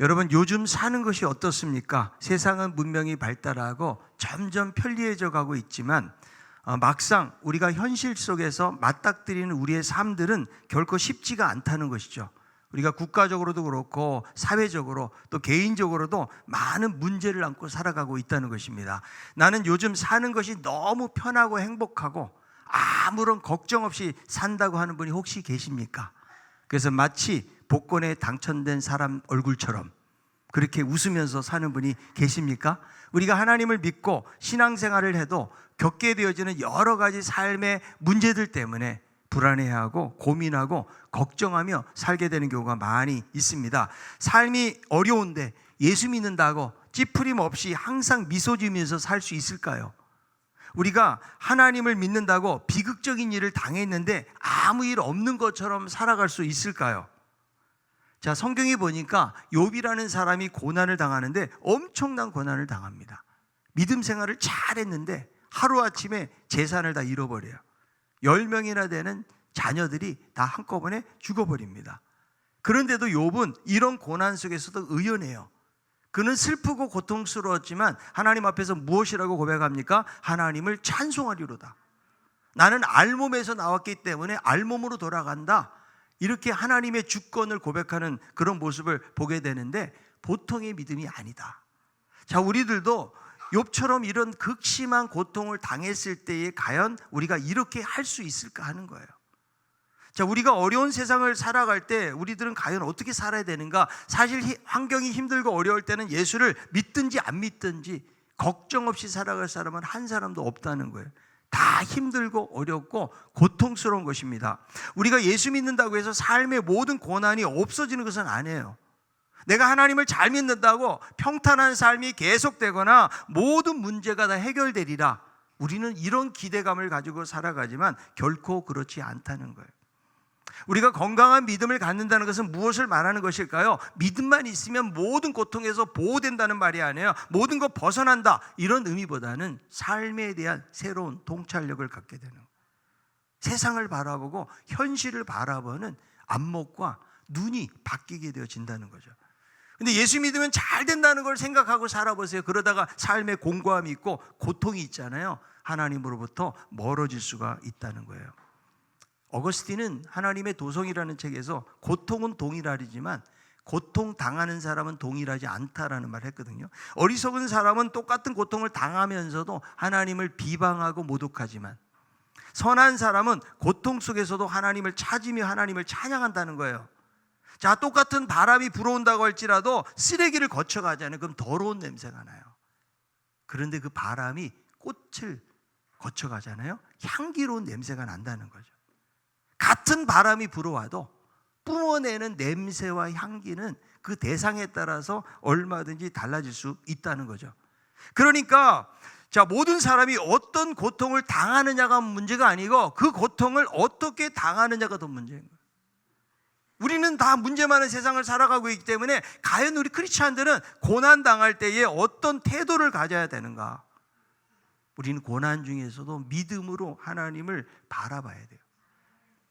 여러분, 요즘 사는 것이 어떻습니까? 세상은 문명이 발달하고 점점 편리해져 가고 있지만 막상 우리가 현실 속에서 맞닥뜨리는 우리의 삶들은 결코 쉽지가 않다는 것이죠. 우리가 국가적으로도 그렇고 사회적으로 또 개인적으로도 많은 문제를 안고 살아가고 있다는 것입니다. 나는 요즘 사는 것이 너무 편하고 행복하고 아무런 걱정 없이 산다고 하는 분이 혹시 계십니까? 그래서 마치 복권에 당첨된 사람 얼굴처럼 그렇게 웃으면서 사는 분이 계십니까? 우리가 하나님을 믿고 신앙생활을 해도 겪게 되어지는 여러 가지 삶의 문제들 때문에 불안해하고 고민하고 걱정하며 살게 되는 경우가 많이 있습니다. 삶이 어려운데 예수 믿는다고 찌푸림 없이 항상 미소 지으면서 살 수 있을까요? 우리가 하나님을 믿는다고 비극적인 일을 당했는데 아무 일 없는 것처럼 살아갈 수 있을까요? 자, 성경에 보니까 욥이라는 사람이 고난을 당하는데 엄청난 고난을 당합니다. 믿음 생활을 잘했는데 하루아침에 재산을 다 잃어버려요. 10명이나 되는 자녀들이 다 한꺼번에 죽어버립니다. 그런데도 욥은 이런 고난 속에서도 의연해요. 그는 슬프고 고통스러웠지만 하나님 앞에서 무엇이라고 고백합니까? 하나님을 찬송하리로다. 나는 알몸에서 나왔기 때문에 알몸으로 돌아간다. 이렇게 하나님의 주권을 고백하는 그런 모습을 보게 되는데 보통의 믿음이 아니다. 자, 우리들도 욥처럼 이런 극심한 고통을 당했을 때에 과연 우리가 이렇게 할 수 있을까 하는 거예요. 자, 우리가 어려운 세상을 살아갈 때 우리들은 과연 어떻게 살아야 되는가? 사실 환경이 힘들고 어려울 때는 예수를 믿든지 안 믿든지 걱정 없이 살아갈 사람은 한 사람도 없다는 거예요. 다 힘들고 어렵고 고통스러운 것입니다. 우리가 예수 믿는다고 해서 삶의 모든 고난이 없어지는 것은 아니에요. 내가 하나님을 잘 믿는다고 평탄한 삶이 계속되거나 모든 문제가 다 해결되리라, 우리는 이런 기대감을 가지고 살아가지만 결코 그렇지 않다는 거예요. 우리가 건강한 믿음을 갖는다는 것은 무엇을 말하는 것일까요? 믿음만 있으면 모든 고통에서 보호된다는 말이 아니에요. 모든 것 벗어난다, 이런 의미보다는 삶에 대한 새로운 통찰력을 갖게 되는 거예요. 세상을 바라보고 현실을 바라보는 안목과 눈이 바뀌게 되어진다는 거죠. 근데 예수 믿으면 잘 된다는 걸 생각하고 살아보세요. 그러다가 삶에 공고함이 있고 고통이 있잖아요. 하나님으로부터 멀어질 수가 있다는 거예요. 어거스틴은 하나님의 도성이라는 책에서 고통은 동일하지만 고통당하는 사람은 동일하지 않다라는 말을 했거든요. 어리석은 사람은 똑같은 고통을 당하면서도 하나님을 비방하고 모독하지만 선한 사람은 고통 속에서도 하나님을 찾으며 하나님을 찬양한다는 거예요. 자, 똑같은 바람이 불어온다고 할지라도 쓰레기를 거쳐가잖아요. 그럼 더러운 냄새가 나요. 그런데 그 바람이 꽃을 거쳐가잖아요. 향기로운 냄새가 난다는 거죠. 같은 바람이 불어와도 뿜어내는 냄새와 향기는 그 대상에 따라서 얼마든지 달라질 수 있다는 거죠. 그러니까 자, 모든 사람이 어떤 고통을 당하느냐가 문제가 아니고 그 고통을 어떻게 당하느냐가 더 문제인 거예요. 우리는 다 문제 많은 세상을 살아가고 있기 때문에 과연 우리 크리스찬들은 고난 당할 때에 어떤 태도를 가져야 되는가? 우리는 고난 중에서도 믿음으로 하나님을 바라봐야 돼요.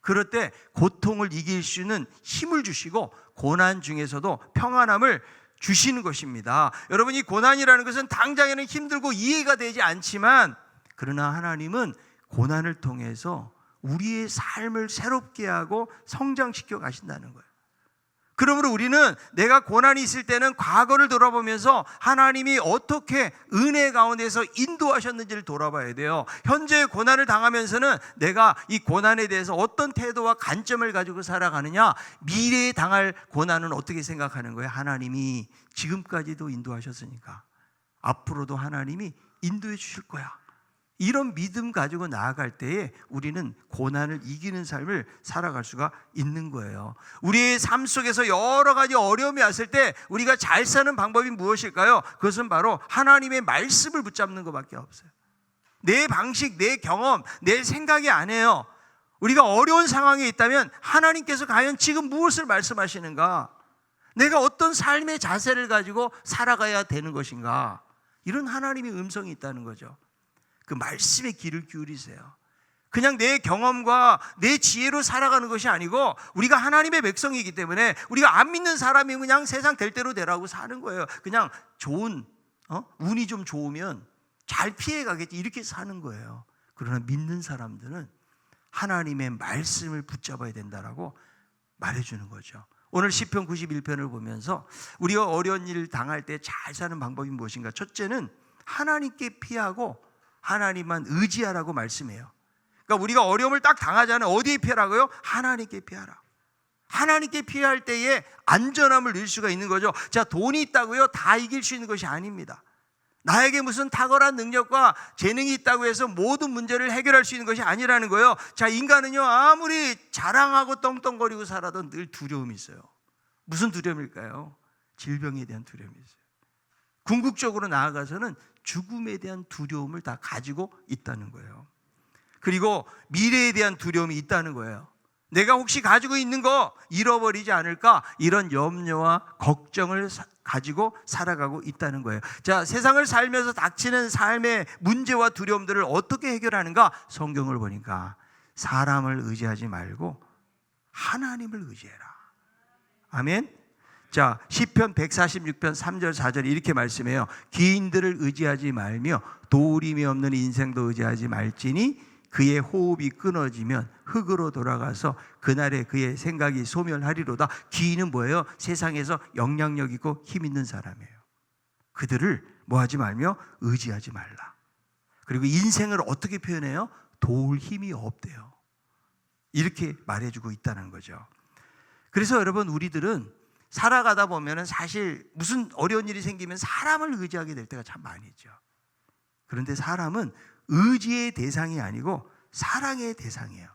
그럴 때 고통을 이길 수 있는 힘을 주시고 고난 중에서도 평안함을 주시는 것입니다. 여러분, 이 고난이라는 것은 당장에는 힘들고 이해가 되지 않지만 그러나 하나님은 고난을 통해서 우리의 삶을 새롭게 하고 성장시켜 가신다는 거예요. 그러므로 우리는 내가 고난이 있을 때는 과거를 돌아보면서 하나님이 어떻게 은혜 가운데서 인도하셨는지를 돌아봐야 돼요. 현재 고난을 당하면서는 내가 이 고난에 대해서 어떤 태도와 관점을 가지고 살아가느냐, 미래에 당할 고난은 어떻게 생각하는 거예요? 하나님이 지금까지도 인도하셨으니까 앞으로도 하나님이 인도해 주실 거야. 이런 믿음 가지고 나아갈 때에 우리는 고난을 이기는 삶을 살아갈 수가 있는 거예요. 우리의 삶 속에서 여러 가지 어려움이 왔을 때 우리가 잘 사는 방법이 무엇일까요? 그것은 바로 하나님의 말씀을 붙잡는 것밖에 없어요. 내 방식, 내 경험, 내 생각이 아니에요. 우리가 어려운 상황에 있다면 하나님께서 과연 지금 무엇을 말씀하시는가? 내가 어떤 삶의 자세를 가지고 살아가야 되는 것인가? 이런 하나님의 음성이 있다는 거죠. 그 말씀에 귀를 기울이세요. 그냥 내 경험과 내 지혜로 살아가는 것이 아니고 우리가 하나님의 백성이기 때문에 우리가 안 믿는 사람이 그냥 세상 될 대로 되라고 사는 거예요. 그냥 좋은 운이 좀 좋으면 잘 피해가겠지 이렇게 사는 거예요. 그러나 믿는 사람들은 하나님의 말씀을 붙잡아야 된다라고 말해주는 거죠. 오늘 시편 91편을 보면서 우리가 어려운 일을 당할 때 잘 사는 방법이 무엇인가? 첫째는 하나님께 피하고 하나님만 의지하라고 말씀해요. 그러니까 우리가 어려움을 딱 당하자는 어디에 피하라고요? 하나님께 피하라. 하나님께 피할 때에 안전함을 누릴 수가 있는 거죠. 자, 돈이 있다고요? 다 이길 수 있는 것이 아닙니다. 나에게 무슨 탁월한 능력과 재능이 있다고 해서 모든 문제를 해결할 수 있는 것이 아니라는 거예요. 자, 인간은요, 아무리 자랑하고 떵떵거리고 살아도 늘 두려움이 있어요. 무슨 두려움일까요? 질병에 대한 두려움이 있어요. 궁극적으로 나아가서는 죽음에 대한 두려움을 다 가지고 있다는 거예요. 그리고 미래에 대한 두려움이 있다는 거예요. 내가 혹시 가지고 있는 거 잃어버리지 않을까? 이런 염려와 걱정을 가지고 살아가고 있다는 거예요. 자, 세상을 살면서 닥치는 삶의 문제와 두려움들을 어떻게 해결하는가? 성경을 보니까 사람을 의지하지 말고 하나님을 의지해라. 아멘. 자, 시편 146편 3절 4절에 이렇게 말씀해요. 기인들을 의지하지 말며 도울임이 없는 인생도 의지하지 말지니 그의 호흡이 끊어지면 흙으로 돌아가서 그날에 그의 생각이 소멸하리로다. 기인은 뭐예요? 세상에서 영향력 있고 힘 있는 사람이에요. 그들을 뭐하지 말며 의지하지 말라. 그리고 인생을 어떻게 표현해요? 도울 힘이 없대요. 이렇게 말해주고 있다는 거죠. 그래서 여러분, 우리들은 살아가다 보면 사실 무슨 어려운 일이 생기면 사람을 의지하게 될 때가 참 많이 있죠. 그런데 사람은 의지의 대상이 아니고 사랑의 대상이에요.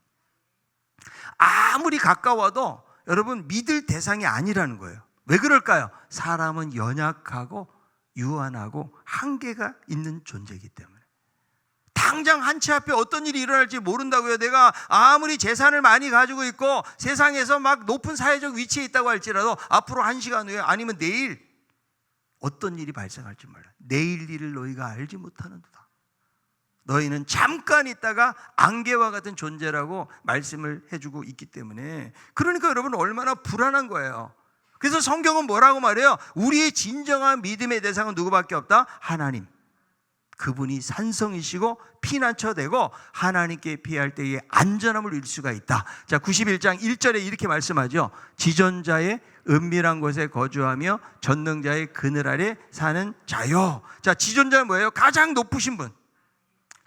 아무리 가까워도 여러분 믿을 대상이 아니라는 거예요. 왜 그럴까요? 사람은 연약하고 유한하고 한계가 있는 존재이기 때문에. 당장 한 치 앞에 어떤 일이 일어날지 모른다고요. 내가 아무리 재산을 많이 가지고 있고 세상에서 막 높은 사회적 위치에 있다고 할지라도 앞으로 1시간 후에 아니면 내일 어떤 일이 발생할지 몰라. 내일 일을 너희가 알지 못하는도다. 너희는 잠깐 있다가 안개와 같은 존재라고 말씀을 해주고 있기 때문에, 그러니까 여러분 얼마나 불안한 거예요. 그래서 성경은 뭐라고 말해요? 우리의 진정한 믿음의 대상은 누구밖에 없다? 하나님. 그분이 산성이시고 피난처 되고 하나님께 피할 때에 안전함을 누릴 수가 있다. 자, 91장 1절에 이렇게 말씀하죠. 지존자의 은밀한 곳에 거주하며 전능자의 그늘 아래 사는 자요. 자, 지존자는 뭐예요? 가장 높으신 분.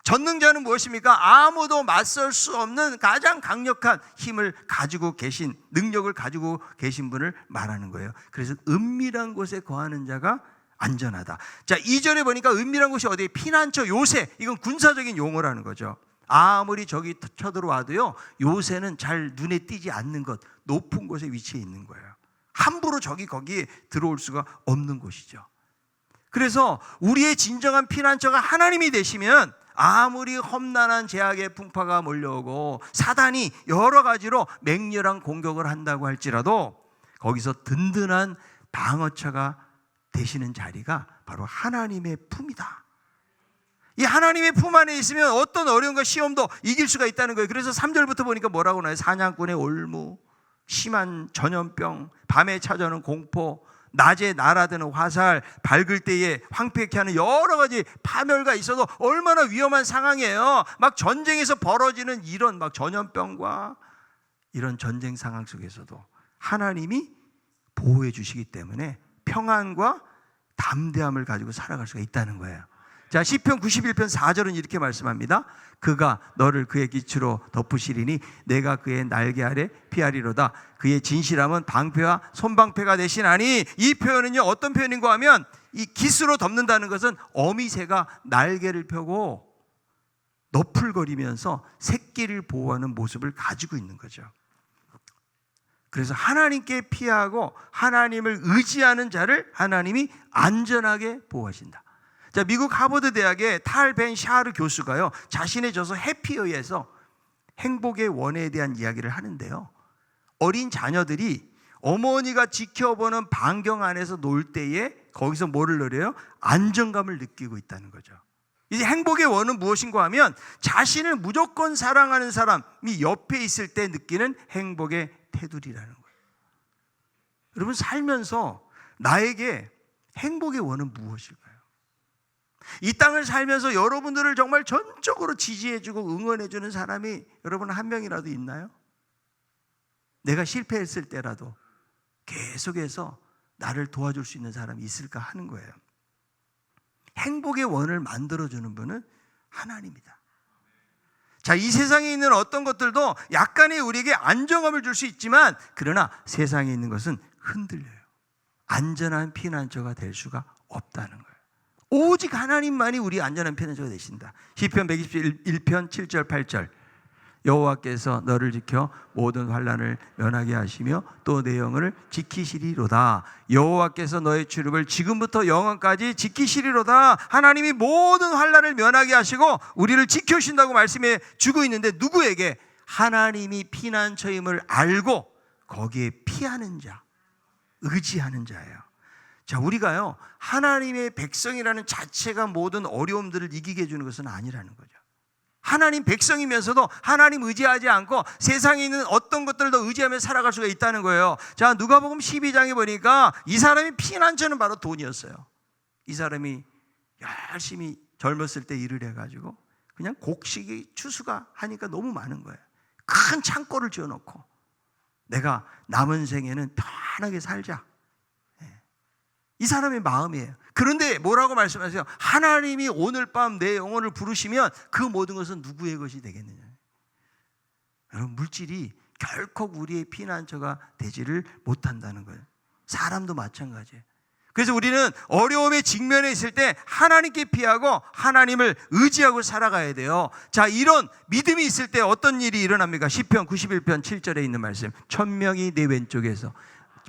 전능자는 무엇입니까? 아무도 맞설 수 없는 가장 강력한 힘을 가지고 계신, 능력을 가지고 계신 분을 말하는 거예요. 그래서 은밀한 곳에 거하는 자가 안전하다. 자, 2절에 보니까 은밀한 곳이 어디에? 피난처, 요새. 이건 군사적인 용어라는 거죠. 아무리 적이 쳐들어와도요, 요새는 잘 눈에 띄지 않는 것, 높은 곳에 위치해 있는 거예요. 함부로 적이 거기에 들어올 수가 없는 곳이죠. 그래서 우리의 진정한 피난처가 하나님이 되시면 아무리 험난한 제약의 풍파가 몰려오고 사단이 여러 가지로 맹렬한 공격을 한다고 할지라도 거기서 든든한 방어처가 되시는 자리가 바로 하나님의 품이다. 이 하나님의 품 안에 있으면 어떤 어려움과 시험도 이길 수가 있다는 거예요. 그래서 3절부터 보니까 뭐라고 나와요? 사냥꾼의 올무, 심한 전염병, 밤에 찾아오는 공포, 낮에 날아드는 화살, 밝을 때에 황폐케 하는 여러 가지 파멸가 있어도 얼마나 위험한 상황이에요. 막 전쟁에서 벌어지는 이런 막 전염병과 이런 전쟁 상황 속에서도 하나님이 보호해 주시기 때문에 평안과 담대함을 가지고 살아갈 수가 있다는 거예요. 자, 시편 91편 4절은 이렇게 말씀합니다. 그가 너를 그의 기초로 덮으시리니 내가 그의 날개 아래 피하리로다. 그의 진실함은 방패와 손방패가 되시나니. 이 표현은요, 어떤 표현인가 하면 이 깃으로 덮는다는 것은 어미새가 날개를 펴고 너풀거리면서 새끼를 보호하는 모습을 가지고 있는 거죠. 그래서 하나님께 피하고 하나님을 의지하는 자를 하나님이 안전하게 보호하신다. 자, 미국 하버드 대학의 탈 벤 샤르 교수가요, 자신의 저서 해피어에서 행복의 원에 대한 이야기를 하는데요, 어린 자녀들이 어머니가 지켜보는 반경 안에서 놀 때에 거기서 뭐를 누려요? 안정감을 느끼고 있다는 거죠. 이제 행복의 원은 무엇인가 하면 자신을 무조건 사랑하는 사람이 옆에 있을 때 느끼는 행복의 테두리라는 거예요. 여러분, 살면서 나에게 행복의 원은 무엇일까요? 이 땅을 살면서 여러분들을 정말 전적으로 지지해주고 응원해주는 사람이 여러분 한 명이라도 있나요? 내가 실패했을 때라도 계속해서 나를 도와줄 수 있는 사람이 있을까 하는 거예요. 행복의 원을 만들어주는 분은 하나님이다. 자, 이 세상에 있는 어떤 것들도 약간의 우리에게 안정감을 줄 수 있지만, 그러나 세상에 있는 것은 흔들려요. 안전한 피난처가 될 수가 없다는 거예요. 오직 하나님만이 우리 안전한 피난처가 되신다. 시편 121편 7절 8절. 여호와께서 너를 지켜 모든 환난을 면하게 하시며 또 내 영혼을 지키시리로다. 여호와께서 너의 출입을 지금부터 영원까지 지키시리로다. 하나님이 모든 환난을 면하게 하시고 우리를 지켜주신다고 말씀해 주고 있는데, 누구에게? 하나님이 피난처임을 알고 거기에 피하는 자, 의지하는 자예요. 자, 우리가요, 하나님의 백성이라는 자체가 모든 어려움들을 이기게 해주는 것은 아니라는 거죠. 하나님 백성이면서도 하나님 의지하지 않고 세상에 있는 어떤 것들도 의지하며 살아갈 수가 있다는 거예요. 자, 누가복음 12장에 보니까 이 사람이 피난처는 바로 돈이었어요. 이 사람이 열심히 젊었을 때 일을 해가지고 그냥 곡식이 추수가 하니까 너무 많은 거예요. 큰 창고를 지어놓고 내가 남은 생에는 편하게 살자. 이 사람의 마음이에요. 그런데 뭐라고 말씀하세요? 하나님이 오늘 밤 내 영혼을 부르시면 그 모든 것은 누구의 것이 되겠느냐. 여러분, 물질이 결코 우리의 피난처가 되지를 못한다는 거예요. 사람도 마찬가지예요. 그래서 우리는 어려움에 직면해 있을 때 하나님께 피하고 하나님을 의지하고 살아가야 돼요. 자, 이런 믿음이 있을 때 어떤 일이 일어납니까? 시편 91편 7절에 있는 말씀. 1000명이 내 왼쪽에서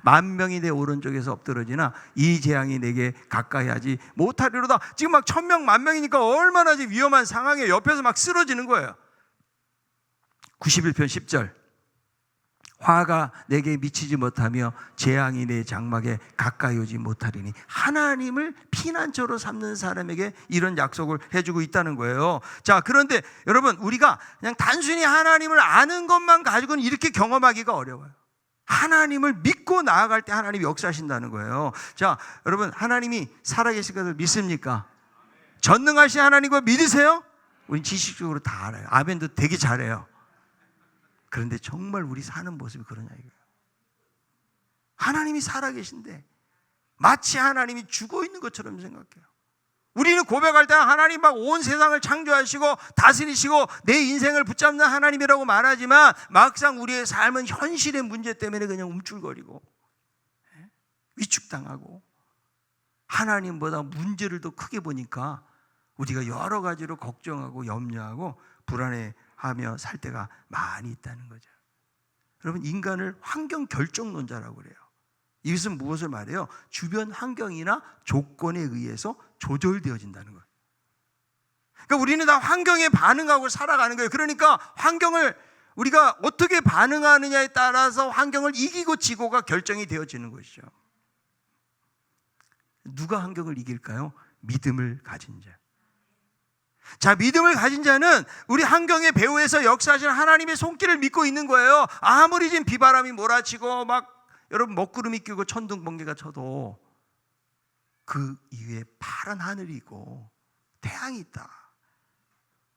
10,000명이 내 오른쪽에서 엎드러지나 이 재앙이 내게 가까이 하지 못하리로다. 지금 막 1000명, 10,000명이니까 얼마나 위험한 상황에 옆에서 막 쓰러지는 거예요. 91편 10절. 화가 내게 미치지 못하며 재앙이 내 장막에 가까이 오지 못하리니. 하나님을 피난처로 삼는 사람에게 이런 약속을 해주고 있다는 거예요. 자, 그런데 여러분, 우리가 그냥 단순히 하나님을 아는 것만 가지고는 이렇게 경험하기가 어려워요. 하나님을 믿고 나아갈 때 하나님이 역사하신다는 거예요. 자, 여러분, 하나님이 살아계실 것을 믿습니까? 전능하신 하나님을 믿으세요? 우린 지식적으로 다 알아요. 아멘도 되게 잘해요. 그런데 정말 우리 사는 모습이 그러냐 이거예요. 하나님이 살아계신데 마치 하나님이 죽어 있는 것처럼 생각해요. 우리는 고백할 때 하나님 막 온 세상을 창조하시고 다스리시고 내 인생을 붙잡는 하나님이라고 말하지만, 막상 우리의 삶은 현실의 문제 때문에 그냥 움찔거리고 위축당하고 하나님보다 문제를 더 크게 보니까 우리가 여러 가지로 걱정하고 염려하고 불안해하며 살 때가 많이 있다는 거죠. 여러분, 인간을 환경 결정론자라고 그래요. 이것은 무엇을 말해요? 주변 환경이나 조건에 의해서 조절되어진다는 거예요. 그러니까 우리는 다 환경에 반응하고 살아가는 거예요. 그러니까 환경을 우리가 어떻게 반응하느냐에 따라서 환경을 이기고 지고가 결정이 되어지는 것이죠. 누가 환경을 이길까요? 믿음을 가진 자. 자, 믿음을 가진 자는 우리 환경의 배후에서 역사하시는 하나님의 손길을 믿고 있는 거예요. 아무리 지금 비바람이 몰아치고 막 여러분 먹구름이 끼고 천둥 번개가 쳐도 그 이후에 파란 하늘이 있고 태양이 있다.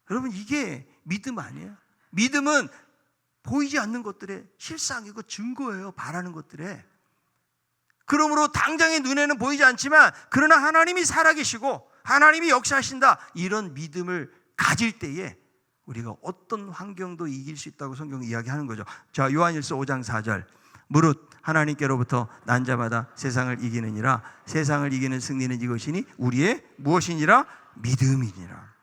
여러분, 이게 믿음 아니에요? 믿음은 보이지 않는 것들의 실상이고 증거예요. 바라는 것들에. 그러므로 당장의 눈에는 보이지 않지만 그러나 하나님이 살아계시고 하나님이 역사하신다, 이런 믿음을 가질 때에 우리가 어떤 환경도 이길 수 있다고 성경이 이야기하는 거죠. 자, 요한일서 5장 4절. 무릇 하나님께로부터 난 자마다 세상을 이기느니라. 세상을 이기는 승리는 이것이니 우리의 무엇이니라? 믿음이니라.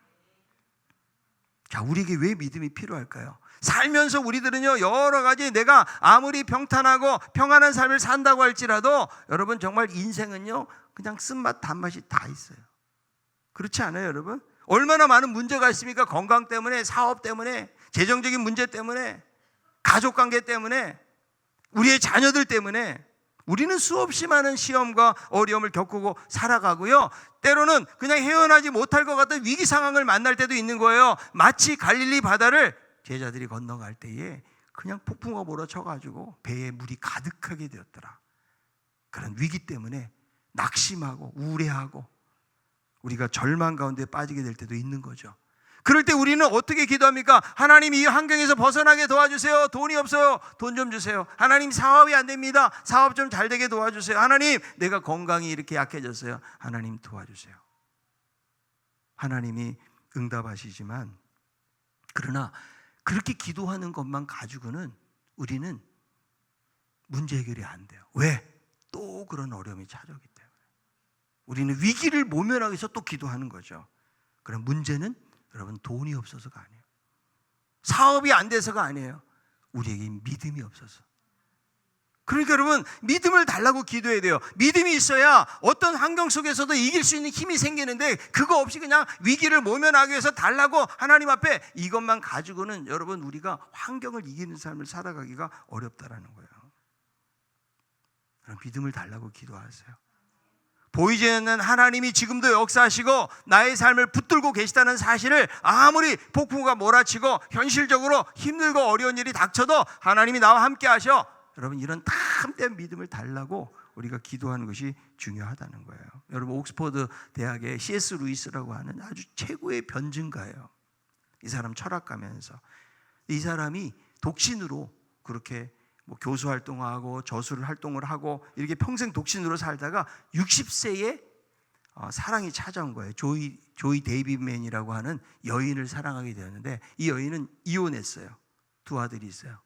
자, 우리에게 왜 믿음이 필요할까요? 살면서 우리들은요, 여러 가지 내가 아무리 평탄하고 평안한 삶을 산다고 할지라도 여러분, 정말 인생은요 그냥 쓴맛 단맛이 다 있어요. 그렇지 않아요, 여러분? 얼마나 많은 문제가 있습니까? 건강 때문에, 사업 때문에, 재정적인 문제 때문에, 가족관계 때문에, 우리의 자녀들 때문에, 우리는 수없이 많은 시험과 어려움을 겪고 살아가고요, 때로는 그냥 헤어나지 못할 것 같은 위기 상황을 만날 때도 있는 거예요. 마치 갈릴리 바다를 제자들이 건너갈 때에 그냥 폭풍우가 몰아쳐가지고 배에 물이 가득하게 되었더라. 그런 위기 때문에 낙심하고 우울해하고 우리가 절망 가운데 빠지게 될 때도 있는 거죠. 그럴 때 우리는 어떻게 기도합니까? 하나님, 이 환경에서 벗어나게 도와주세요. 돈이 없어요. 돈 좀 주세요. 하나님, 사업이 안 됩니다. 사업 좀 잘 되게 도와주세요. 하나님, 내가 건강이 이렇게 약해졌어요. 하나님 도와주세요. 하나님이 응답하시지만, 그러나 그렇게 기도하는 것만 가지고는 우리는 문제 해결이 안 돼요. 왜? 또 그런 어려움이 찾아오기 때문에. 우리는 위기를 모면하기 위해서 또 기도하는 거죠. 그럼 문제는 여러분 돈이 없어서가 아니에요. 사업이 안 돼서가 아니에요. 우리에게 믿음이 없어서. 그러니까 여러분, 믿음을 달라고 기도해야 돼요. 믿음이 있어야 어떤 환경 속에서도 이길 수 있는 힘이 생기는데, 그거 없이 그냥 위기를 모면하기 위해서 달라고 하나님 앞에 이것만 가지고는 여러분, 우리가 환경을 이기는 삶을 살아가기가 어렵다라는 거예요. 그럼 믿음을 달라고 기도하세요. 보이지 않는 하나님이 지금도 역사하시고 나의 삶을 붙들고 계시다는 사실을, 아무리 폭풍우가 몰아치고 현실적으로 힘들고 어려운 일이 닥쳐도 하나님이 나와 함께 하셔. 여러분, 이런 참된 믿음을 달라고 우리가 기도하는 것이 중요하다는 거예요. 여러분, 옥스퍼드 대학의 C.S. 루이스라고 하는 아주 최고의 변증가예요. 이 사람 철학가면서, 이 사람이 독신으로 그렇게 교수 활동하고 저술 활동을 하고 이렇게 평생 독신으로 살다가 60세에 사랑이 찾아온 거예요. 조이 데이비맨이라고 하는 여인을 사랑하게 되었는데, 이 여인은 이혼했어요. 두 아들이 있어요.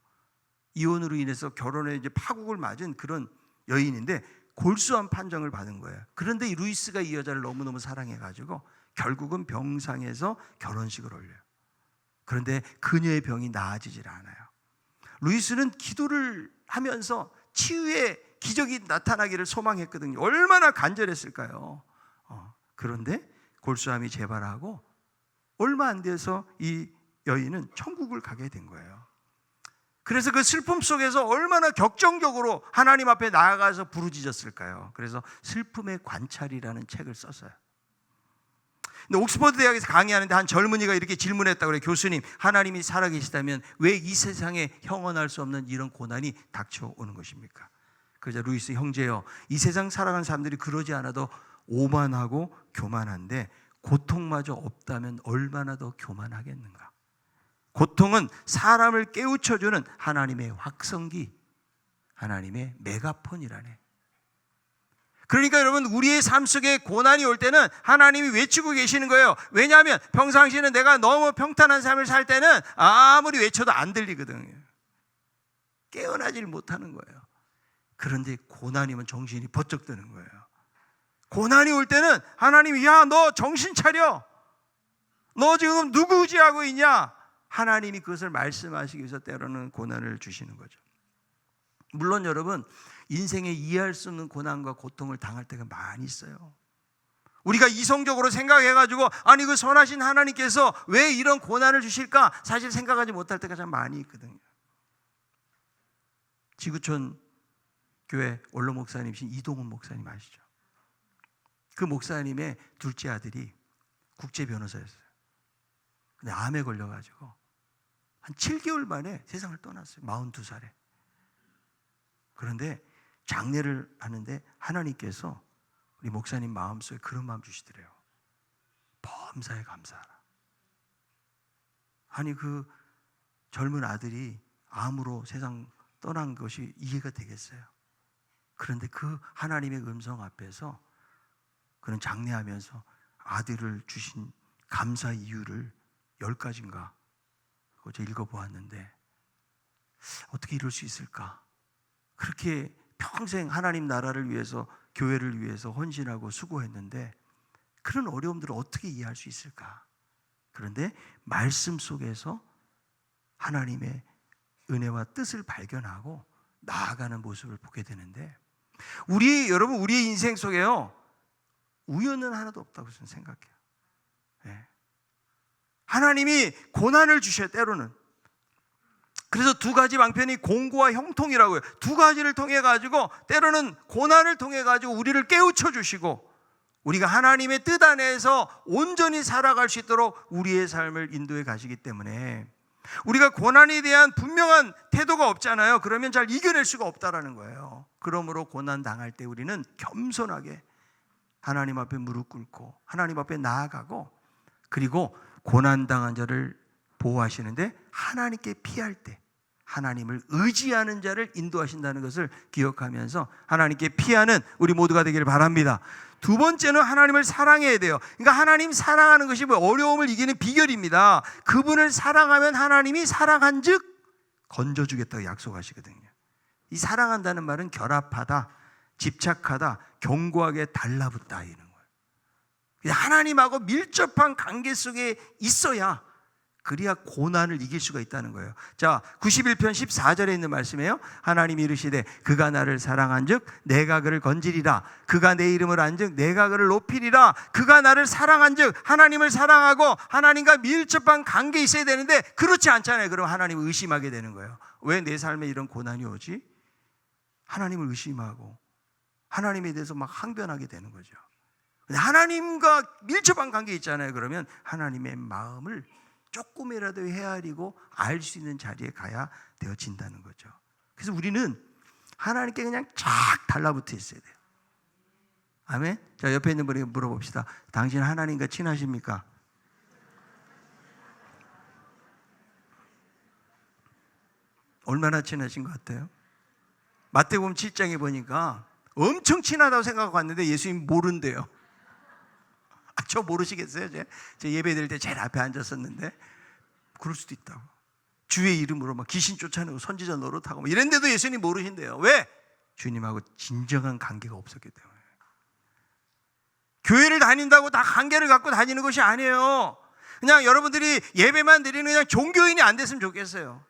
이혼으로 인해서 결혼에 이제 파국을 맞은 그런 여인인데 골수한 판정을 받은 거예요. 그런데 이 루이스가 이 여자를 너무너무 사랑해가지고 결국은 병상에서 결혼식을 올려요. 그런데 그녀의 병이 나아지질 않아요. 루이스는 기도를 하면서 치유의 기적이 나타나기를 소망했거든요. 얼마나 간절했을까요? 그런데 골수암이 재발하고 얼마 안 돼서 이 여인은 천국을 가게 된 거예요. 그래서 그 슬픔 속에서 얼마나 격정적으로 하나님 앞에 나아가서 부르짖었을까요? 그래서 슬픔의 관찰이라는 책을 썼어요. 근데 옥스퍼드 대학에서 강의하는데 한 젊은이가 이렇게 질문했다고 그래요. 교수님, 하나님이 살아계시다면 왜 이 세상에 형언할 수 없는 이런 고난이 닥쳐오는 것입니까? 그러자 루이스, 형제요, 이 세상 살아가는 사람들이 그러지 않아도 오만하고 교만한데 고통마저 없다면 얼마나 더 교만하겠는가? 고통은 사람을 깨우쳐주는 하나님의 확성기, 하나님의 메가폰이라네. 그러니까 여러분, 우리의 삶 속에 고난이 올 때는 하나님이 외치고 계시는 거예요. 왜냐하면 평상시에는 내가 너무 평탄한 삶을 살 때는 아무리 외쳐도 안 들리거든요. 깨어나질 못하는 거예요. 그런데 고난이면 정신이 번쩍 드는 거예요. 고난이 올 때는 하나님이, 야, 너 정신 차려. 너 지금 누구 의지하고 있냐? 하나님이 그것을 말씀하시기 위해서 때로는 고난을 주시는 거죠. 물론 여러분, 인생에 이해할 수 없는 고난과 고통을 당할 때가 많이 있어요. 우리가 이성적으로 생각해가지고, 아니 그 선하신 하나님께서 왜 이런 고난을 주실까? 사실 생각하지 못할 때가 참 많이 있거든요. 지구촌 교회 원로 목사님이신 이동훈 목사님 아시죠? 그 목사님의 둘째 아들이 국제 변호사였어요. 근데 암에 걸려가지고 한 7개월 만에 세상을 떠났어요. 42살에. 그런데 장례를 하는데 하나님께서 우리 목사님 마음속에 그런 마음 주시더래요. 범사에 감사하라. 아니 그 젊은 아들이 암으로 세상 떠난 것이 이해가 되겠어요. 그런데 그 하나님의 음성 앞에서 그는 장례하면서 아들을 주신 감사 이유를 10가지인가 어제 읽어보았는데, 어떻게 이럴 수 있을까? 그렇게 평생 하나님 나라를 위해서, 교회를 위해서 헌신하고 수고했는데 그런 어려움들을 어떻게 이해할 수 있을까? 그런데 말씀 속에서 하나님의 은혜와 뜻을 발견하고 나아가는 모습을 보게 되는데, 여러분, 우리의 인생 속에요, 우연은 하나도 없다고 저는 생각해요. 네. 하나님이 고난을 주셔요. 때로는 그래서 두 가지 방편이 공고와 형통이라고요. 두 가지를 통해 가지고 때로는 고난을 통해 가지고 우리를 깨우쳐 주시고 우리가 하나님의 뜻 안에서 온전히 살아갈 수 있도록 우리의 삶을 인도해 가시기 때문에 우리가 고난에 대한 분명한 태도가 없잖아요. 그러면 잘 이겨낼 수가 없다라는 거예요. 그러므로 고난 당할 때 우리는 겸손하게 하나님 앞에 무릎 꿇고 하나님 앞에 나아가고, 그리고 고난 당한 자를 보호하시는데 하나님께 피할 때 하나님을 의지하는 자를 인도하신다는 것을 기억하면서 하나님께 피하는 우리 모두가 되기를 바랍니다. 두 번째는 하나님을 사랑해야 돼요. 그러니까 하나님 사랑하는 것이 어려움을 이기는 비결입니다. 그분을 사랑하면 하나님이 사랑한 즉 건져주겠다고 약속하시거든요. 이 사랑한다는 말은 결합하다, 집착하다, 견고하게 달라붙다 이런 거예요. 하나님하고 밀접한 관계 속에 있어야 그래야 고난을 이길 수가 있다는 거예요. 자, 91편 14절에 있는 말씀이에요. 하나님이 이르시되 그가 나를 사랑한즉 내가 그를 건지리라. 그가 내 이름을 안즉 내가 그를 높이리라. 그가 나를 사랑한즉 하나님을 사랑하고 하나님과 밀접한 관계에 있어야 되는데 그렇지 않잖아요. 그럼 하나님을 의심하게 되는 거예요. 왜 내 삶에 이런 고난이 오지? 하나님을 의심하고 하나님에 대해서 막 항변하게 되는 거죠. 하나님과 밀접한 관계에 있잖아요. 그러면 하나님의 마음을 조금이라도 헤아리고 알 수 있는 자리에 가야 되어진다는 거죠. 그래서 우리는 하나님께 그냥 쫙 달라붙어 있어야 돼요. 아멘. 자, 옆에 있는 분에게 물어봅시다. 당신 하나님과 친하십니까? 얼마나 친하신 것 같아요? 마태복음 7장에 보니까 엄청 친하다고 생각하고 왔는데 예수님 모른대요. 저 모르시겠어요? 제 예배 드릴 때 제일 앞에 앉았었는데 그럴 수도 있다고. 주의 이름으로 막 귀신 쫓아내고 선지자 노릇하고 이랬는데도 예수님 모르신대요. 왜? 주님하고 진정한 관계가 없었기 때문에. 교회를 다닌다고 다 관계를 갖고 다니는 것이 아니에요. 그냥 여러분들이 예배만 드리는 그냥 종교인이 안 됐으면 좋겠어요.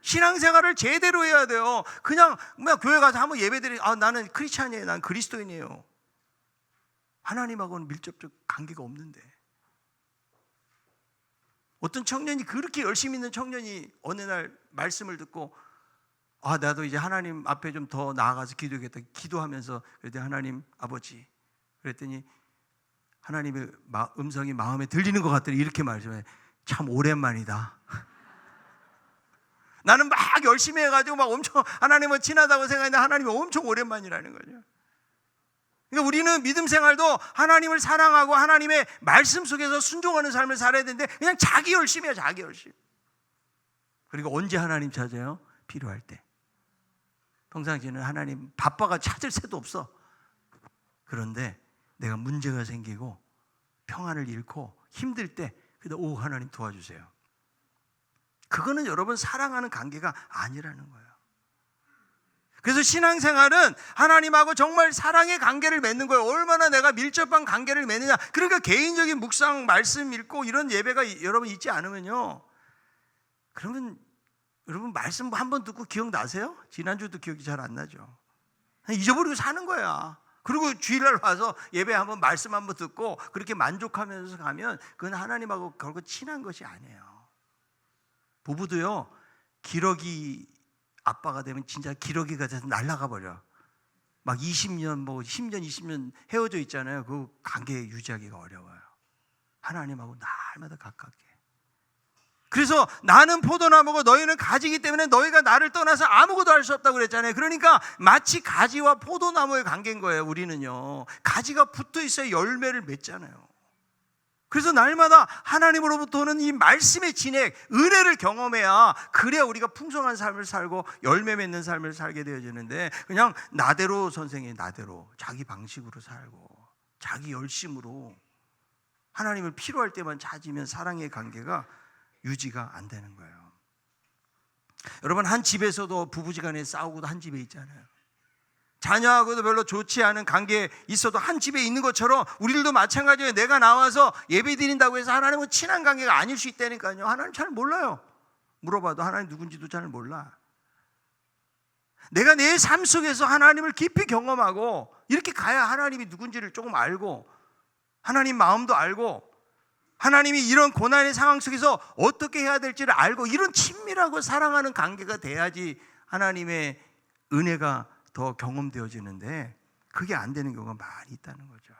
신앙생활을 제대로 해야 돼요. 그냥 교회 가서 한번 예배 드리면 나는 크리스찬이에요, 난 그리스도인이에요. 하나님하고는 밀접적 관계가 없는데. 어떤 청년이 그렇게 열심히 있는 청년이 어느 날 말씀을 듣고 나도 이제 하나님 앞에 좀 더 나아가서 기도하겠다. 기도하면서 그랬더니 하나님 아버지, 그랬더니 하나님의 음성이 마음에 들리는 것 같더니 이렇게 말씀해. 참 오랜만이다. 나는 막 열심히 해가지고 막 엄청 하나님은 친하다고 생각했는데 하나님이 엄청 오랜만이라는 거죠. 그러니까 우리는 믿음 생활도 하나님을 사랑하고 하나님의 말씀 속에서 순종하는 삶을 살아야 되는데 그냥 자기 열심이야, 자기 열심. 그리고 언제 하나님 찾아요? 필요할 때. 평상시에는 하나님 바빠가 찾을 새도 없어. 그런데 내가 문제가 생기고 평안을 잃고 힘들 때 그래도 하나님 도와주세요. 그거는 여러분 사랑하는 관계가 아니라는 거예요. 그래서 신앙생활은 하나님하고 정말 사랑의 관계를 맺는 거예요. 얼마나 내가 밀접한 관계를 맺느냐. 그러니까 개인적인 묵상 말씀 읽고 이런 예배가 여러분 있지 않으면요, 그러면 여러분 말씀 한번 듣고 기억나세요? 지난주도 기억이 잘 안 나죠. 잊어버리고 사는 거야. 그리고 주일날 와서 예배 한번 말씀 한번 듣고 그렇게 만족하면서 가면 그건 하나님하고 결코 친한 것이 아니에요. 부부도요, 기러기 아빠가 되면 진짜 기러기가 돼서 날아가 버려. 막 20년, 10년, 20년 헤어져 있잖아요. 그 관계 유지하기가 어려워요. 하나님하고 날마다 가깝게. 그래서 나는 포도나무고 너희는 가지이기 때문에 너희가 나를 떠나서 아무것도 할 수 없다고 그랬잖아요. 그러니까 마치 가지와 포도나무의 관계인 거예요. 우리는요, 가지가 붙어 있어야 열매를 맺잖아요. 그래서 날마다 하나님으로부터 오는 이 말씀의 진액, 은혜를 경험해야 그래야 우리가 풍성한 삶을 살고 열매 맺는 삶을 살게 되어지는데 그냥 나대로 선생이 나대로 자기 방식으로 살고 자기 열심으로 하나님을 필요할 때만 찾으면 사랑의 관계가 유지가 안 되는 거예요. 여러분, 한 집에서도 부부지간에 싸우고도 한 집에 있잖아요. 자녀하고도 별로 좋지 않은 관계에 있어도 한 집에 있는 것처럼 우리들도 마찬가지예요. 내가 나와서 예배 드린다고 해서 하나님은 친한 관계가 아닐 수 있다니까요. 하나님 잘 몰라요. 물어봐도 하나님 누군지도 잘 몰라. 내가 내 삶 속에서 하나님을 깊이 경험하고 이렇게 가야 하나님이 누군지를 조금 알고 하나님 마음도 알고 하나님이 이런 고난의 상황 속에서 어떻게 해야 될지를 알고 이런 친밀하고 사랑하는 관계가 돼야지 하나님의 은혜가 더 경험되어지는데 그게 안 되는 경우가 많이 있다는 거죠.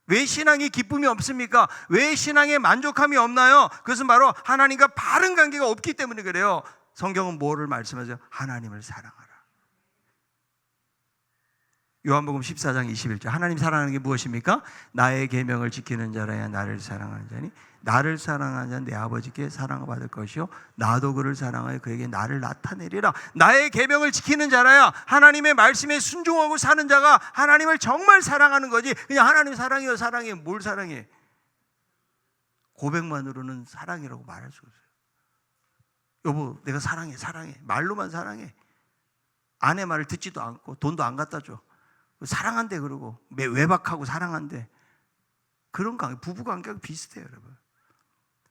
왜 신앙에 기쁨이 없습니까? 왜 신앙에 만족함이 없나요? 그것은 바로 하나님과 바른 관계가 없기 때문에 그래요. 성경은 뭐를 말씀하죠? 하나님을 사랑하라. 요한복음 14장 21절 하나님 사랑하는 게 무엇입니까? 나의 계명을 지키는 자라야 나를 사랑하는 자니 나를 사랑하는 자는 내 아버지께 사랑을 받을 것이요 나도 그를 사랑하여 그에게 나를 나타내리라. 나의 계명을 지키는 자라야 하나님의 말씀에 순종하고 사는 자가 하나님을 정말 사랑하는 거지. 그냥 하나님 사랑해요 사랑해. 뭘 사랑해? 고백만으로는 사랑이라고 말할 수 없어요. 여보 내가 사랑해 사랑해. 말로만 사랑해. 아내 말을 듣지도 않고 돈도 안 갖다 줘. 사랑한대 그러고 외박하고 사랑한대. 그런 관계, 부부 관계가 비슷해요 여러분.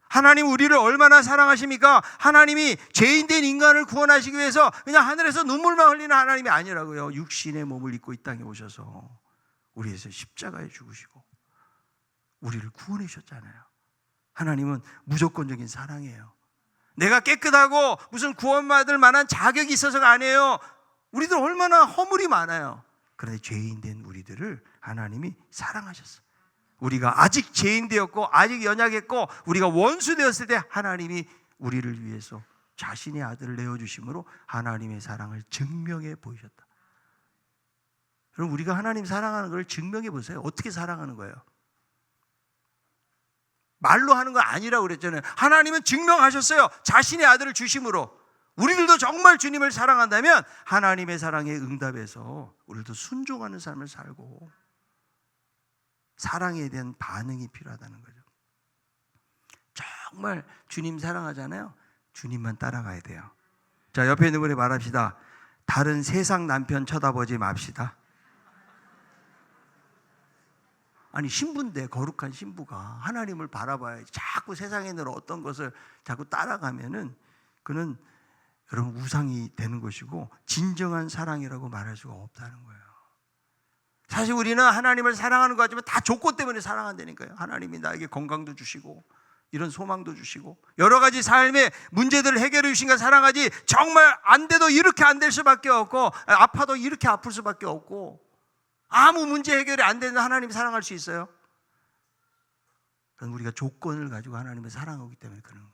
하나님 우리를 얼마나 사랑하십니까? 하나님이 죄인된 인간을 구원하시기 위해서 그냥 하늘에서 눈물만 흘리는 하나님이 아니라고요. 육신의 몸을 입고 이 땅에 오셔서 우리에서 십자가에 죽으시고 우리를 구원해 주셨잖아요. 하나님은 무조건적인 사랑이에요. 내가 깨끗하고 무슨 구원받을 만한 자격이 있어서가 아니에요. 우리들 얼마나 허물이 많아요. 그런데 죄인된 우리들을 하나님이 사랑하셨어요. 우리가 아직 죄인 되었고 아직 연약했고 우리가 원수 되었을 때 하나님이 우리를 위해서 자신의 아들을 내어주심으로 하나님의 사랑을 증명해 보이셨다. 그럼 우리가 하나님 사랑하는 걸 증명해 보세요. 어떻게 사랑하는 거예요? 말로 하는 거 아니라고 그랬잖아요. 하나님은 증명하셨어요. 자신의 아들을 주심으로. 우리들도 정말 주님을 사랑한다면 하나님의 사랑에 응답해서 우리도 순종하는 삶을 살고 사랑에 대한 반응이 필요하다는 거죠. 정말 주님 사랑하잖아요. 주님만 따라가야 돼요. 자, 옆에 있는 분이 말합시다. 다른 세상 남편 쳐다보지 맙시다. 아니 신부인데 거룩한 신부가 하나님을 바라봐야지. 자꾸 세상에 있는 어떤 것을 자꾸 따라가면은 그는 여러분 우상이 되는 것이고 진정한 사랑이라고 말할 수가 없다는 거예요. 사실 우리는 하나님을 사랑하는 것 같지만 다 조건 때문에 사랑한다니까요. 하나님이 나에게 건강도 주시고 이런 소망도 주시고 여러 가지 삶의 문제들을 해결해 주신가 사랑하지 정말 안 돼도 이렇게 안 될 수밖에 없고 아파도 이렇게 아플 수밖에 없고 아무 문제 해결이 안 되는 하나님 사랑할 수 있어요? 그건 우리가 조건을 가지고 하나님을 사랑하기 때문에 그런 거예요.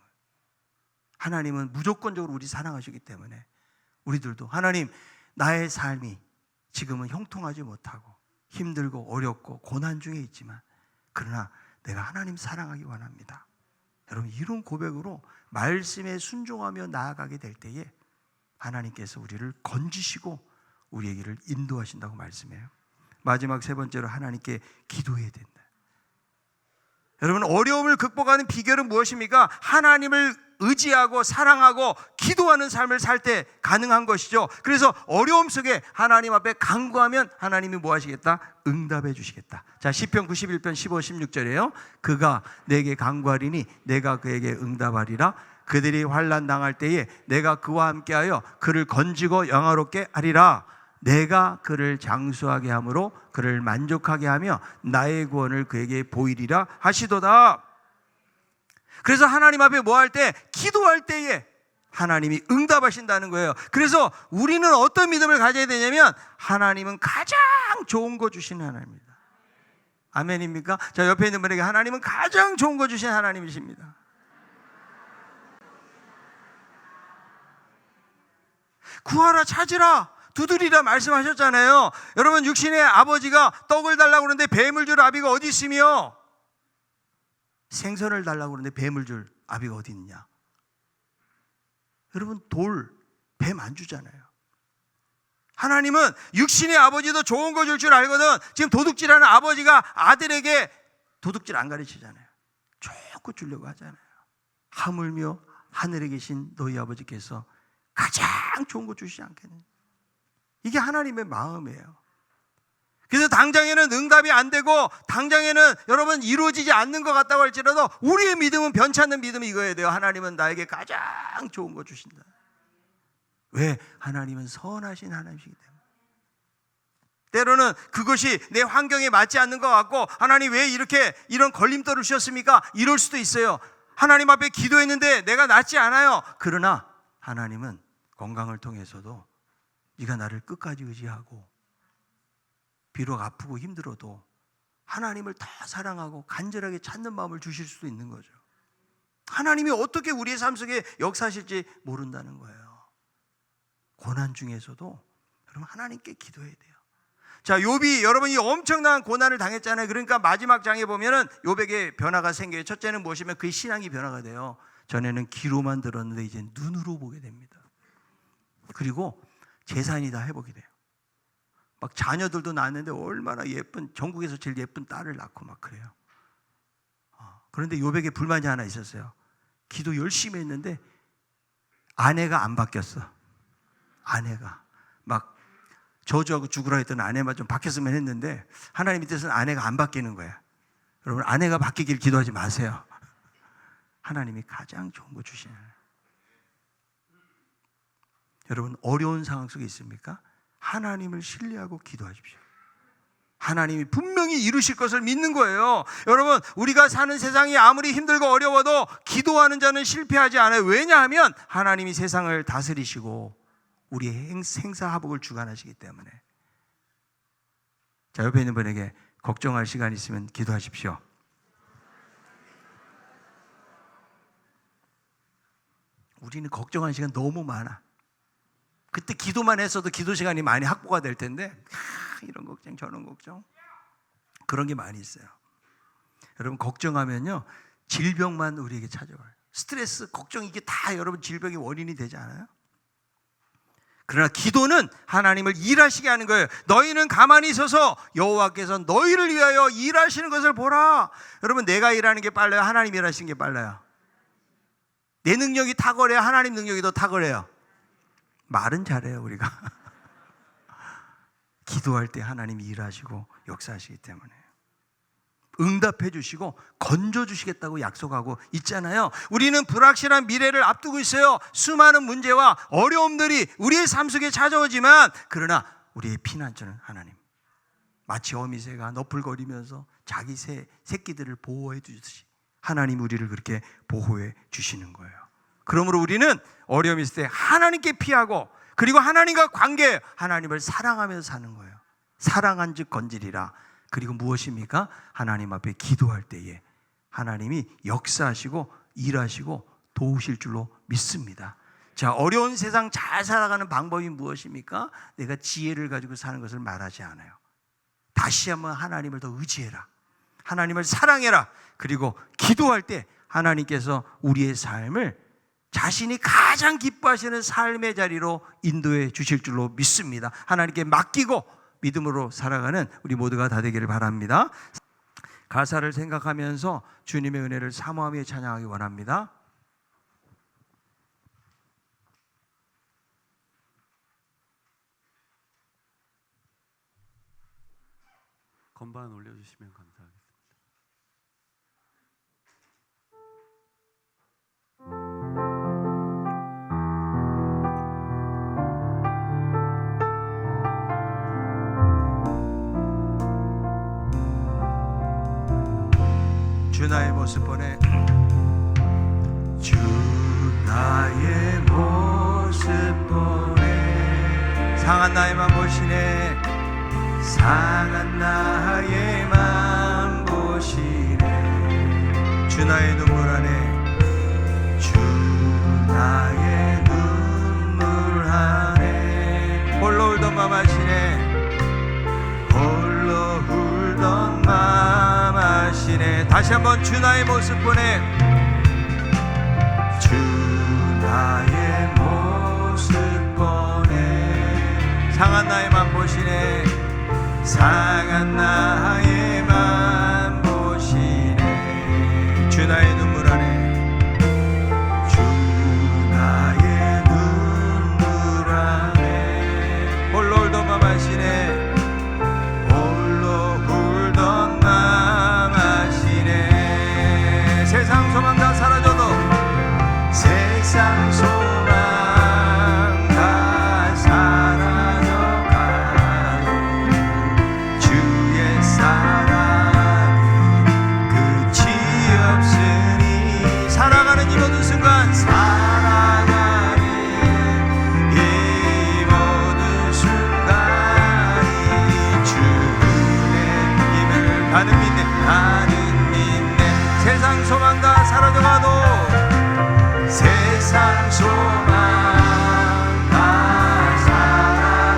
하나님은 무조건적으로 우리 사랑하시기 때문에 우리들도 하나님 나의 삶이 지금은 형통하지 못하고 힘들고 어렵고 고난 중에 있지만 그러나 내가 하나님 사랑하기 원합니다. 여러분 이런 고백으로 말씀에 순종하며 나아가게 될 때에 하나님께서 우리를 건지시고 우리의 길을 인도하신다고 말씀해요. 마지막 세 번째로 하나님께 기도해야 된다. 여러분 어려움을 극복하는 비결은 무엇입니까? 하나님을 의지하고 사랑하고 기도하는 삶을 살 때 가능한 것이죠. 그래서 어려움 속에 하나님 앞에 간구하면 하나님이 뭐 하시겠다? 응답해 주시겠다. 자, 시편 91편 15, 16절이에요. 그가 내게 간구하리니 내가 그에게 응답하리라. 그들이 환난 당할 때에 내가 그와 함께하여 그를 건지고 영화롭게 하리라. 내가 그를 장수하게 함으로 그를 만족하게 하며 나의 구원을 그에게 보이리라 하시도다. 그래서 하나님 앞에 뭐 할 때? 기도할 때에 하나님이 응답하신다는 거예요. 그래서 우리는 어떤 믿음을 가져야 되냐면 하나님은 가장 좋은 거 주시는 하나님입니다. 아멘입니까? 자, 옆에 있는 분에게 하나님은 가장 좋은 거 주신 하나님이십니다. 구하라 찾으라 두드리라 말씀하셨잖아요. 여러분 육신의 아버지가 떡을 달라고 그러는데 뱀을 줄 아비가 어디 있으며 생선을 달라고 그러는데 뱀을 줄 아비가 어디 있느냐. 여러분 뱀 안 주잖아요. 하나님은 육신의 아버지도 좋은 거 줄 줄 알거든. 지금 도둑질하는 아버지가 아들에게 도둑질 안 가르치잖아요. 좋고 주려고 하잖아요. 하물며 하늘에 계신 너희 아버지께서 가장 좋은 거 주시지 않겠느냐. 이게 하나님의 마음이에요. 그래서 당장에는 응답이 안 되고 당장에는 여러분 이루어지지 않는 것 같다고 할지라도 우리의 믿음은 변치 않는 믿음이 이거여야 돼요. 하나님은 나에게 가장 좋은 거 주신다. 왜? 하나님은 선하신 하나님이시기 때문에. 때로는 그것이 내 환경에 맞지 않는 것 같고, 하나님 왜 이렇게 이런 걸림돌을 주셨습니까? 이럴 수도 있어요. 하나님 앞에 기도했는데 내가 낫지 않아요. 그러나 하나님은 건강을 통해서도 네가 나를 끝까지 의지하고, 비록 아프고 힘들어도 하나님을 더 사랑하고 간절하게 찾는 마음을 주실 수도 있는 거죠. 하나님이 어떻게 우리의 삶 속에 역사하실지 모른다는 거예요. 고난 중에서도 여러분 하나님께 기도해야 돼요. 자, 욥이 여러분이 엄청난 고난을 당했잖아요. 그러니까 마지막 장에 보면은 욥에게 변화가 생겨요. 첫째는 무엇이면 그의 신앙이 변화가 돼요. 전에는 귀로만 들었는데 이제 눈으로 보게 됩니다. 그리고 재산이 다 회복이 돼요. 막 자녀들도 낳았는데 얼마나 예쁜, 전국에서 제일 예쁜 딸을 낳고 막 그래요. 그런데 욥에게 불만이 하나 있었어요. 기도 열심히 했는데 아내가 안 바뀌었어. 아내가 막 저주하고 죽으라 했던 아내만 좀 바뀌었으면 했는데 하나님 뜻은 아내가 안 바뀌는 거야. 여러분, 아내가 바뀌길 기도하지 마세요. 하나님이 가장 좋은 거 주시는. 여러분, 어려운 상황 속에 있습니까? 하나님을 신뢰하고 기도하십시오. 하나님이 분명히 이루실 것을 믿는 거예요. 여러분, 우리가 사는 세상이 아무리 힘들고 어려워도 기도하는 자는 실패하지 않아요. 왜냐하면 하나님이 세상을 다스리시고 우리의 행사하복을 주관하시기 때문에. 자, 옆에 있는 분에게 걱정할 시간 있으면 기도하십시오. 우리는 걱정할 시간 너무 많아. 그때 기도만 했어도 기도 시간이 많이 확보가 될 텐데 이런 걱정 저런 걱정 그런 게 많이 있어요. 여러분, 걱정하면요 질병만 우리에게 찾아와요. 스트레스, 걱정, 이게 다 여러분 질병의 원인이 되지 않아요? 그러나 기도는 하나님을 일하시게 하는 거예요. 너희는 가만히 있어서 여호와께서 너희를 위하여 일하시는 것을 보라. 여러분, 내가 일하는 게 빨라요? 하나님 일하시는 게 빨라요? 내 능력이 탁월해요? 하나님 능력이 더 탁월해요? 말은 잘해요 우리가. 기도할 때 하나님이 일하시고 역사하시기 때문에 응답해 주시고 건져 주시겠다고 약속하고 있잖아요. 우리는 불확실한 미래를 앞두고 있어요. 수많은 문제와 어려움들이 우리의 삶 속에 찾아오지만, 그러나 우리의 피난처는 하나님. 마치 어미새가 너풀거리면서 자기 새끼들을 보호해 주듯이 하나님 우리를 그렇게 보호해 주시는 거예요. 그러므로 우리는 어려움이 있을 때 하나님께 피하고, 그리고 하나님과 관계, 하나님을 사랑하면서 사는 거예요. 사랑한 즉 건지리라. 그리고 무엇입니까? 하나님 앞에 기도할 때에 하나님이 역사하시고 일하시고 도우실 줄로 믿습니다. 자, 어려운 세상 잘 살아가는 방법이 무엇입니까? 내가 지혜를 가지고 사는 것을 말하지 않아요. 다시 한번 하나님을 더 의지해라. 하나님을 사랑해라. 그리고 기도할 때 하나님께서 우리의 삶을 자신이 가장 기뻐하시는 삶의 자리로 인도해 주실 줄로 믿습니다. 하나님께 맡기고 믿음으로 살아가는 우리 모두가 다 되기를 바랍니다. 가사를 생각하면서 주님의 은혜를 사모하며 찬양하기 원합니다. 건반 올려주시면 감사하겠습니다. 주 나의 모습 보내. 주 나의 모습 보내. 상한 나의 맘 보시네. 상한 나의 맘 보시네. 주 나의 눈물 안에. 주 나의 눈물 안에. 홀로 울던 맘 아시네. 홀로 울던 맘 아시네. 다시 한번 주 나의 모습 보내. 주 나의 모습 보내. 상한 나의 맘 보시네. 상한 나의 맘 보시네. 주 나의 눈물 안에. 주 나의 눈물 안에. 홀로 울던 맘 아시네. 홀로 울던 맘 아시네. 세상 소망 다 사라져도, 세상 소망 다 사라져가도 나는 믿네. 나는 믿네. 세상 소망 다 사라져가도, 세상 소망 다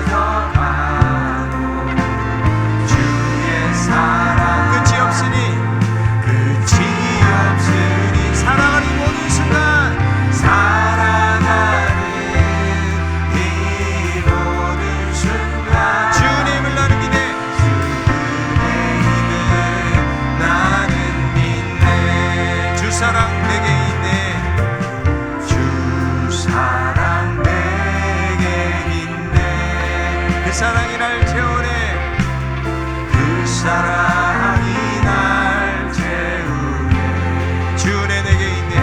사라져가도 주의 사랑 끝이 없으니, 끝이 없으니 사랑하는 이 모든 순간, 사랑하는 이 모든 순간 주님을 나는 믿네. 주님을 나는 믿네. 주 사랑 내게 있네. 주 사랑 내게 있네. 그 사랑이 날 채우네. 그 사랑이 날 채우네. 주 은혜 내게 있네.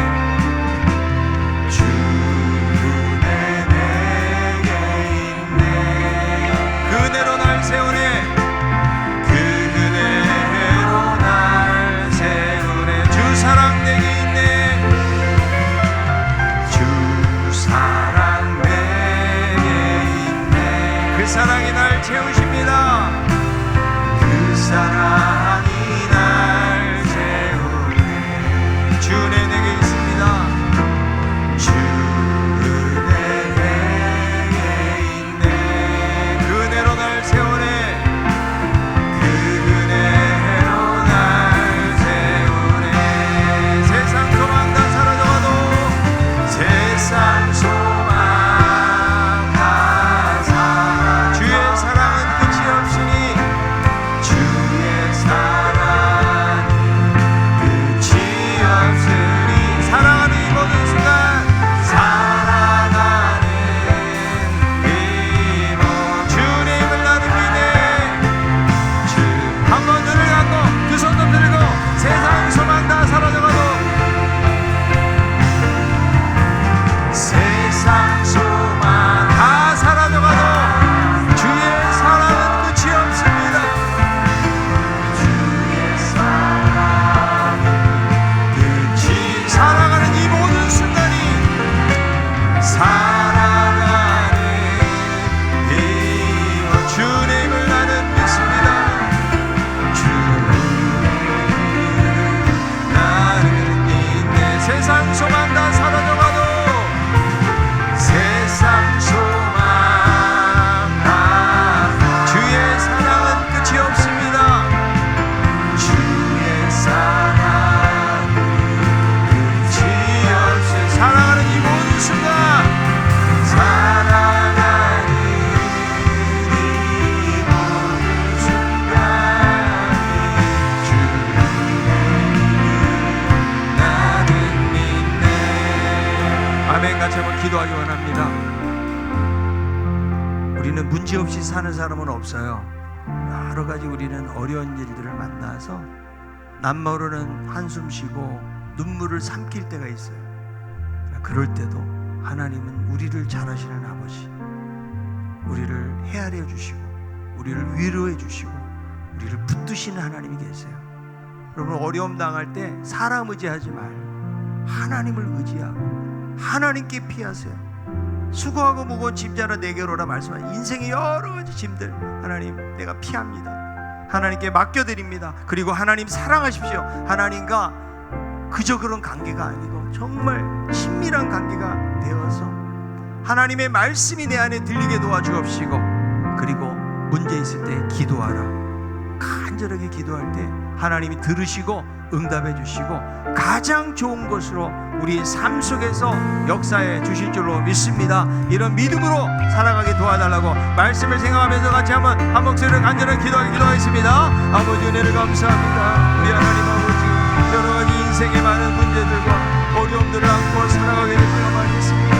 주 은혜 내게 있네. 그 은혜로 날 세우네. 그 은혜로 날 세우네. 주 사랑 내게 있네. 주 사랑 내게 있네. 그 사랑이 날 채우십니다. 그 사랑이 날 채우네. 주 은혜 내게 있습니다. 주 은혜 내게 있네. 그 은혜로 날 세우네. 그 은혜로 날 세우네. 세상 소망 다 사라져가도, 세상 소망 다 사라. 주의 사랑은 끝이 없으니, 주의 사랑은 끝이 없으니 사랑하는 이 모든 순간, 사랑하는 이 모든 주님을 나는 믿네. 주 한 번 눈을 감고 두 손도 들고, 세상 소망 다 사라져가도, 세상 소망 다 사라져가도 주의 사랑은 끝이 없습니다. 주의 사랑은 끝이, 사랑하는 이 모든 순간이, 사랑하는 이 모든 주님을 나는 믿습니다. 주님을 나는 믿네. 세상 소망 다 사라져가도, 세상 소망 다, 주의 사랑은 끝이 없습니다. 주의 사랑은 끝이 없어요. 사랑하는 이 모든 순간, 사랑하는 이 모든 순간이 주님을 나는 믿네. 아멘. 같이 한번 기도하기 원합니다. 우리는 문제없이 사는 사람은 없어요. 여러 가지 우리는 어려운 일들을 만나서 남모르는 한숨 쉬고 눈물을 삼킬 때가 있어요. 그럴 때도 하나님은 우리를 잘하시는 아버지, 우리를 헤아려 주시고, 우리를 위로해 주시고, 우리를 붙드시는 하나님이 계세요. 여러분, 어려움 당할 때 사람 의지하지 말고 하나님을 의지하고 하나님께 피하세요. 수고하고 무거운 짐자라 내게로 오라 말씀하신 인생의 여러 가지 짐들, 하나님 내가 피합니다. 하나님께 맡겨드립니다. 그리고 하나님 사랑하십시오. 하나님과 그저 그런 관계가 아니고 정말 친밀한 관계가 되어서 하나님의 말씀이 내 안에 들리게 도와주옵시고, 그리고 문제 있을 때 기도하라. 간절하게 기도할 때 하나님이 들으시고 응답해 주시고 가장 좋은 것으로 우리 삶 속에서 역사해 주실 줄로 믿습니다. 이런 믿음으로 살아가게 도와달라고 말씀을 생각하면서 같이 한번 한 목소리로 간절하게 기도하겠습니다. 아버지, 은혜를 감사합니다. 우리 하나님 아버지, 여러 가지 인생의 많은 문제들과 어려움들을 안고 살아가게 될 때가 많이 있습니다.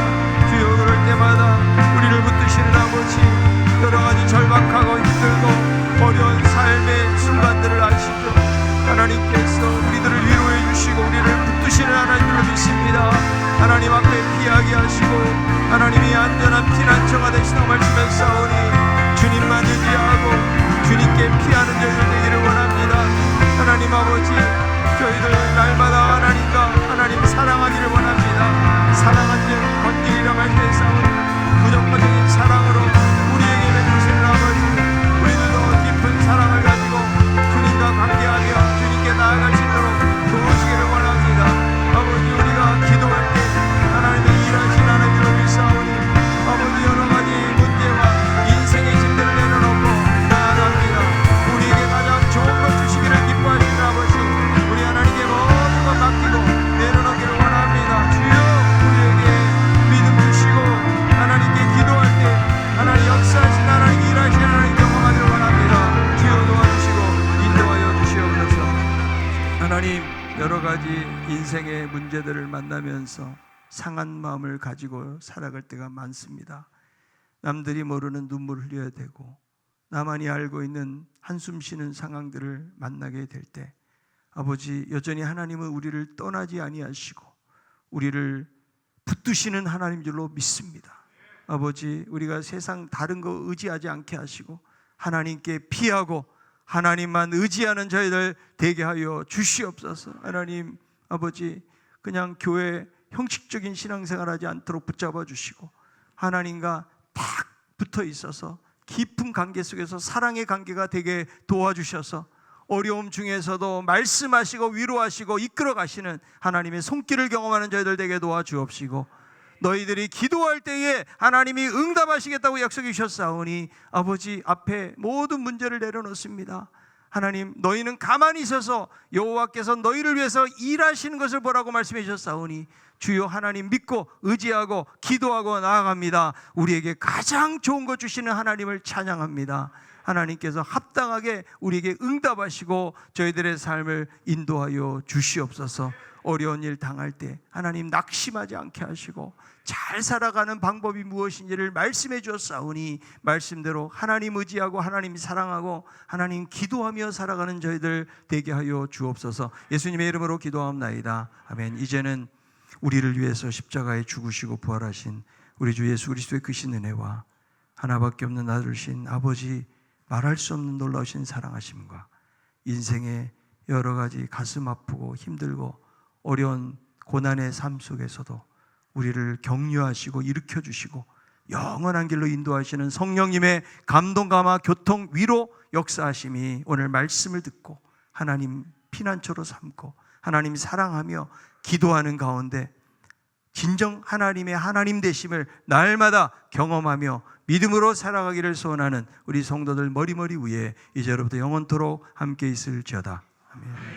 주여, 그럴 때마다 우리를 붙드시는 아버지, 여러 가지 절박하고 힘들고 어려운 삶의 순간들을 아시죠. 하나님께서 우리들을 위로해 주시고 우리를 붙드시는 하나님으로 믿습니다. 하나님 앞에 피하게 하시고 하나님이 안전한 피난처가 되시다고 말씀했사오니 주님만 의지하고 주님께 피하는 저희들 되기를 원합니다. 하나님 아버지, 저희들 날마다 하나님과 하나님 사랑하기를 원합니다. 사랑한 즉 건진이라 말씀했사오니 부정적인 사랑으로 우리 하나님, 여러 가지 인생의 문제들을 만나면서 상한 마음을 가지고 살아갈 때가 많습니다. 남들이 모르는 눈물을 흘려야 되고 나만이 알고 있는 한숨 쉬는 상황들을 만나게 될 때, 아버지, 여전히 하나님은 우리를 떠나지 아니하시고 우리를 붙드시는 하나님 줄로 믿습니다. 아버지, 우리가 세상 다른 거 의지하지 않게 하시고 하나님께 피하고 하나님만 의지하는 저희들 되게 하여 주시옵소서. 하나님 아버지, 그냥 교회 형식적인 신앙생활하지 않도록 붙잡아 주시고 하나님과 딱 붙어 있어서 깊은 관계 속에서 사랑의 관계가 되게 도와주셔서 어려움 중에서도 말씀하시고 위로하시고 이끌어 가시는 하나님의 손길을 경험하는 저희들 되게 도와주옵시고, 너희들이 기도할 때에 하나님이 응답하시겠다고 약속해 주셨사오니 아버지 앞에 모든 문제를 내려놓습니다. 하나님, 너희는 가만히 있어서 여호와께서 너희를 위해서 일하시는 것을 보라고 말씀해 주셨사오니 주여 하나님 믿고 의지하고 기도하고 나아갑니다. 우리에게 가장 좋은 것 주시는 하나님을 찬양합니다. 하나님께서 합당하게 우리에게 응답하시고 저희들의 삶을 인도하여 주시옵소서. 어려운 일 당할 때 하나님 낙심하지 않게 하시고 잘 살아가는 방법이 무엇인지를 말씀해 주었사오니 말씀대로 하나님 의지하고 하나님 사랑하고 하나님 기도하며 살아가는 저희들 되게 하여 주옵소서. 예수님의 이름으로 기도하옵나이다. 아멘. 이제는 우리를 위해서 십자가에 죽으시고 부활하신 우리 주 예수 그리스도의 크신 은혜와 하나밖에 없는 아들이신 아버지 말할 수 없는 놀라우신 사랑하심과 인생의 여러 가지 가슴 아프고 힘들고 어려운 고난의 삶 속에서도 우리를 격려하시고 일으켜주시고 영원한 길로 인도하시는 성령님의 감동, 감화, 교통, 위로 역사하심이 오늘 말씀을 듣고 하나님 피난처로 삼고 하나님 사랑하며 기도하는 가운데 진정 하나님의 하나님 되심을 날마다 경험하며 믿음으로 살아가기를 소원하는 우리 성도들 머리머리 위에 이제로부터 영원토록 함께 있을지어다. 아멘.